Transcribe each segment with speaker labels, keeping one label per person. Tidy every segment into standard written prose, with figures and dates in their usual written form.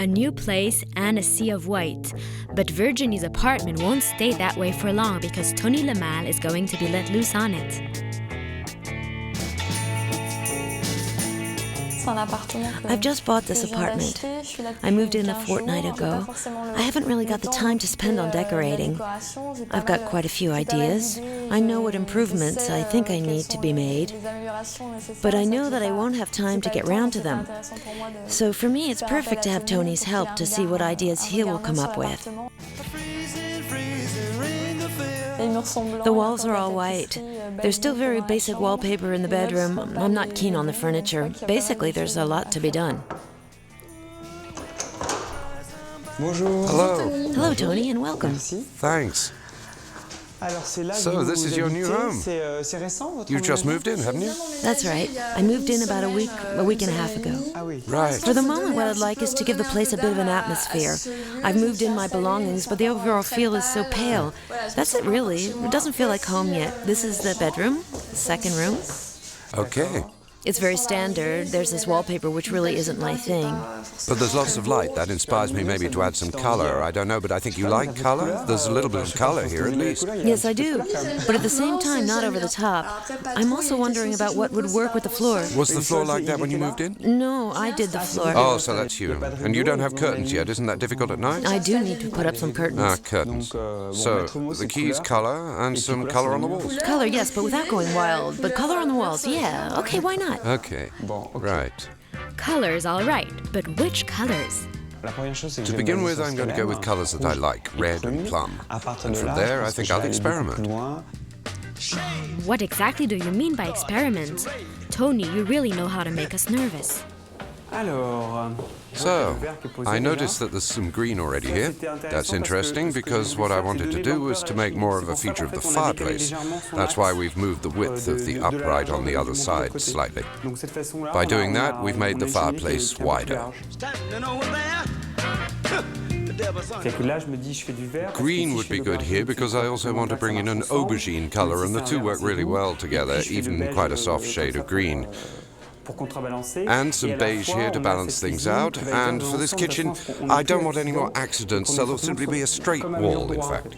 Speaker 1: new place and a sea of white. But Virginie's apartment won't stay that way for long because Tony Lemale is going to be let loose on it.
Speaker 2: I've just bought this apartment. I moved in a fortnight ago. I haven't really got the time to spend on decorating. I've got quite a few ideas. I know what improvements I think I need to be made. But I know that I won't have time to get round to them. So for me, it's perfect to have Tony's help to see what ideas he will come up with. The walls are all white. There's still very basic wallpaper in the bedroom. I'm not keen on the furniture. Basically, there's a lot to be done.
Speaker 3: Bonjour.
Speaker 4: Hello.
Speaker 2: Hello, Tony, and welcome.
Speaker 4: Thanks. So this is your new home. You've just moved in, haven't you?
Speaker 2: That's right. I moved in about a week and a half ago.
Speaker 4: Right.
Speaker 2: For the moment, what I'd like is to give the place a bit of an atmosphere. I've moved in my belongings, but the overall feel is so pale. That's it, really. It doesn't feel like home yet. This is the bedroom, the second room.
Speaker 4: Okay.
Speaker 2: It's very standard. There's this wallpaper, which really isn't my thing.
Speaker 4: But there's lots of light. That inspires me maybe to add some color. I don't know, but I think you like color. There's a little bit of color here at least.
Speaker 2: Yes, I do. But at the same time, not over the top. I'm also wondering about what would work with the floor.
Speaker 4: Was the floor like that when you moved in?
Speaker 2: No, I did the floor.
Speaker 4: Oh, so that's you. And you don't have curtains yet. Isn't that difficult at night?
Speaker 2: I do need to put up some curtains.
Speaker 4: Ah, curtains. So the key's color and some color on the walls.
Speaker 2: Color, yes, but without going wild. But color on the walls, yeah. Okay, why not?
Speaker 4: Okay. Right.
Speaker 1: Colors, all right, but which colors?
Speaker 4: To begin with, I'm going to go with colors that I like, red and plum. And from there, I think I'll experiment.
Speaker 1: What exactly do you mean by experiment? Tony, you really know how to make us nervous.
Speaker 4: So, I noticed that there's some green already here. That's interesting because what I wanted to do was to make more of a feature of the fireplace. That's why we've moved the width of the upright on the other side slightly. By doing that, we've made the fireplace wider. Green would be good here because I also want to bring in an aubergine color, and the two work really well together, even quite a soft shade of green. And some beige here to balance things out. And for this kitchen, I don't want any more accidents, so there'll simply be a straight wall, in fact.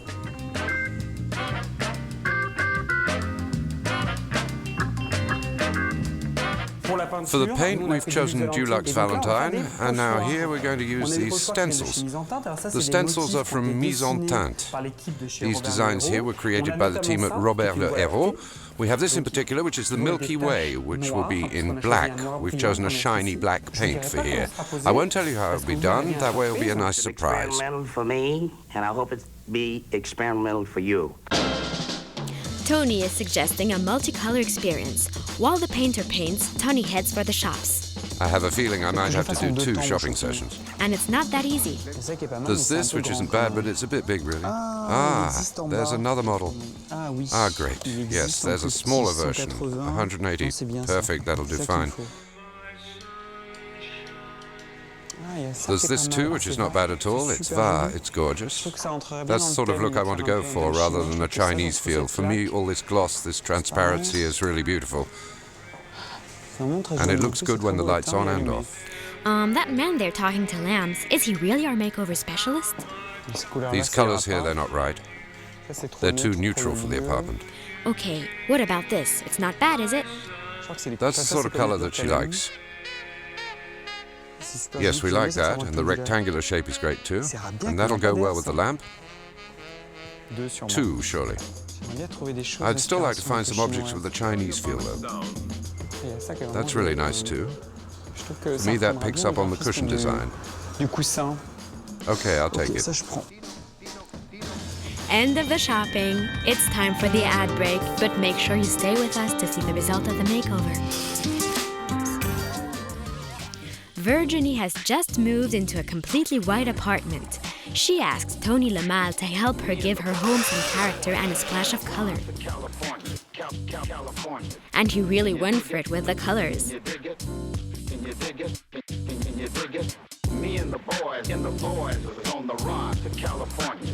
Speaker 4: For the paint, we've chosen Dulux Valentine, and now here we're going to use these stencils. The stencils are from Mise en Teinte. These designs here were created by the team at Robert Le Hérault. We have this in particular, which is the Milky Way, which will be in black. We've chosen a shiny black paint for here. I won't tell you how it'll be done. That way it'll be a nice surprise.
Speaker 5: Experimental for me, and I hope it be experimental for you.
Speaker 1: Tony is suggesting a multicolor experience. While the painter paints, Tony heads for the shops.
Speaker 4: I have a feeling I might have to do 2 shopping sessions.
Speaker 1: And it's not that easy.
Speaker 4: There's this, which isn't bad, but it's a bit big, really. Ah, there's another model. Ah, great. Yes, there's a smaller version, 180. Perfect, that'll do fine. There's this too, which is not bad at all. It's Va, it's gorgeous. That's the sort of look I want to go for, rather than a Chinese feel. For me, all this gloss, this transparency is really beautiful. And it looks good when the light's on and off.
Speaker 1: That man there talking to lambs, is he really our makeover specialist?
Speaker 4: These colors here, they're not right. They're too neutral for the apartment.
Speaker 1: Okay, what about this? It's not bad, is it?
Speaker 4: That's the sort of color that she likes. Yes, we like that, and the rectangular shape is great too. And that'll go well with the lamp. 2, surely. I'd still like to find some objects with a Chinese feel, though. That's really nice too. For me, that picks up on the cushion design. Okay, I'll take it.
Speaker 1: End of the shopping. It's time for the ad break, but make sure you stay with us to see the result of the makeover. Virginie has just moved into a completely white apartment. She asks Tony Lemale to help her give her home some character and a splash of color. And he really went for it with the colors. Me and the boys was on the run to California.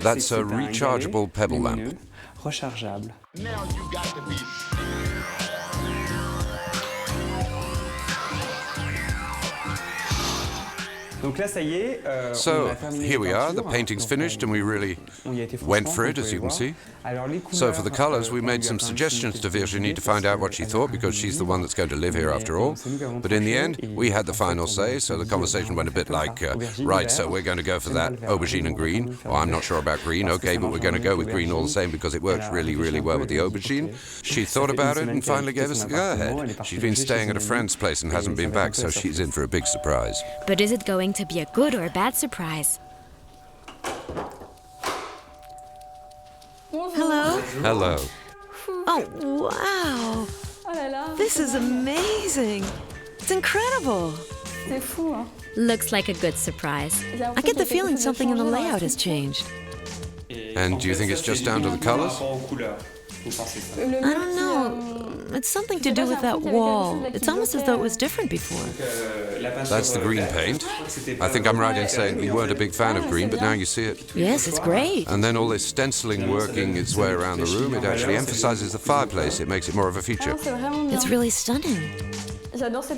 Speaker 4: That's a rechargeable pebble lamp.
Speaker 6: Rechargeable.
Speaker 7: Now you got to be
Speaker 4: So here we are, the painting's finished and we really went for it, as you can see. So for the colors, we made some suggestions to Virginie to find out what she thought, because she's the one that's going to live here after all. But in the end, we had the final say, so the conversation went a bit like, right, so we're going to go for that aubergine and green. Well, I'm not sure about green, okay, but we're going to go with green all the same because it works really, really well with the aubergine. She thought about it and finally gave us the go-ahead. She's been staying at a friend's place and hasn't been back, so she's in for a big surprise.
Speaker 1: But is it going to be a good or a bad surprise?
Speaker 2: Hello?
Speaker 4: Hello.
Speaker 2: Oh, wow. This is amazing. It's incredible.
Speaker 1: Looks like a good surprise.
Speaker 2: I get the feeling something in the layout has changed.
Speaker 4: And do you think it's just down to the colors?
Speaker 2: I don't know. It's something to do with that wall. It's almost as though it was different before.
Speaker 4: That's the green paint. I think I'm right in saying we weren't a big fan of green, but now you see it.
Speaker 2: Yes, it's great.
Speaker 4: And then all this stenciling working its way around the room, it actually emphasizes the fireplace. It makes it more of a feature.
Speaker 2: It's really stunning.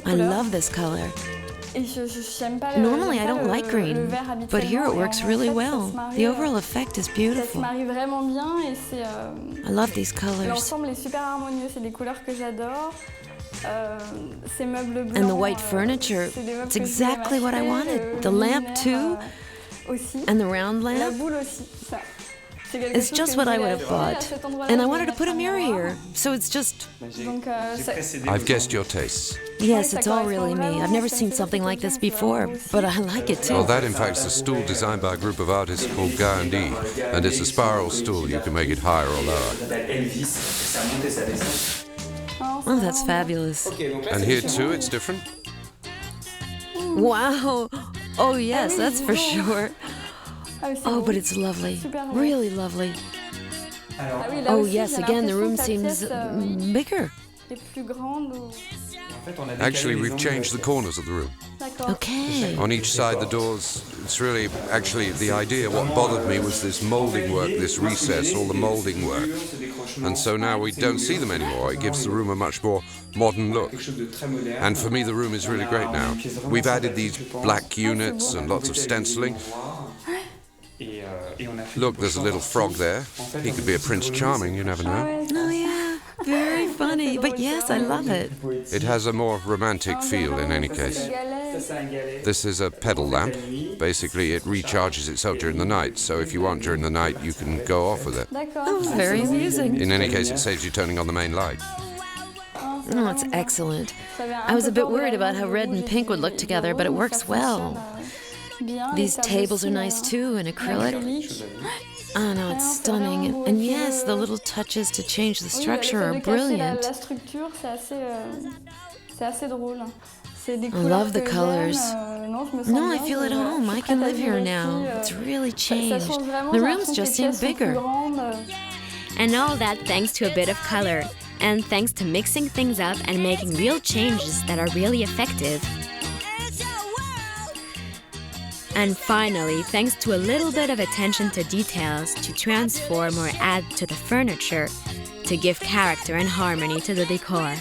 Speaker 2: I love this color. Normally I don't like green, but here it works really well. The overall effect is beautiful. I love these colors. And the white furniture, it's exactly what I wanted. The lamp too, and the round lamp. It's just what I would have bought. And I wanted to put a mirror here, so it's just...
Speaker 4: I've guessed your tastes.
Speaker 2: Yes, it's all really me. I've never seen something like this before, but I like it too.
Speaker 4: Well, that in fact is a stool designed by a group of artists called Gandhi, and it's a spiral stool. You can make it higher or lower.
Speaker 2: Oh, that's fabulous.
Speaker 4: And here too, it's different.
Speaker 2: Wow. Oh yes, that's for sure. Oh, but it's lovely. Really lovely. Oh yes, again, the room seems bigger.
Speaker 4: Actually, we've changed the corners of the room.
Speaker 2: Okay.
Speaker 4: On each side, the doors, it's really, actually, the idea, what bothered me was this molding work, this recess, all the molding work. And so now we don't see them anymore. It gives the room a much more modern look. And for me, the room is really great now. We've added these black units and lots of stenciling. Look, there's a little frog there. He could be a Prince Charming, you never know.
Speaker 2: Oh yeah, very funny. But yes, I love it.
Speaker 4: It has a more romantic feel in any case. This is a pedal lamp. Basically, it recharges itself during the night, so if you want during the night, you can go off with it.
Speaker 2: Oh, very amusing.
Speaker 4: In any case, it saves you turning on the main light.
Speaker 2: Oh, it's excellent. I was a bit worried about how red and pink would look together, but it works well. These tables are nice too, in acrylic. Oh no, it's stunning. And yes, the little touches to change the structure are brilliant. I love the colors. No, I feel at home. I can live here now. It's really changed. The rooms just seem bigger.
Speaker 1: And all that thanks to a bit of color, and thanks to mixing things up and making real changes that are really effective. And finally, thanks to a little bit of attention to details to transform or add to the furniture, to give character and harmony to the decor.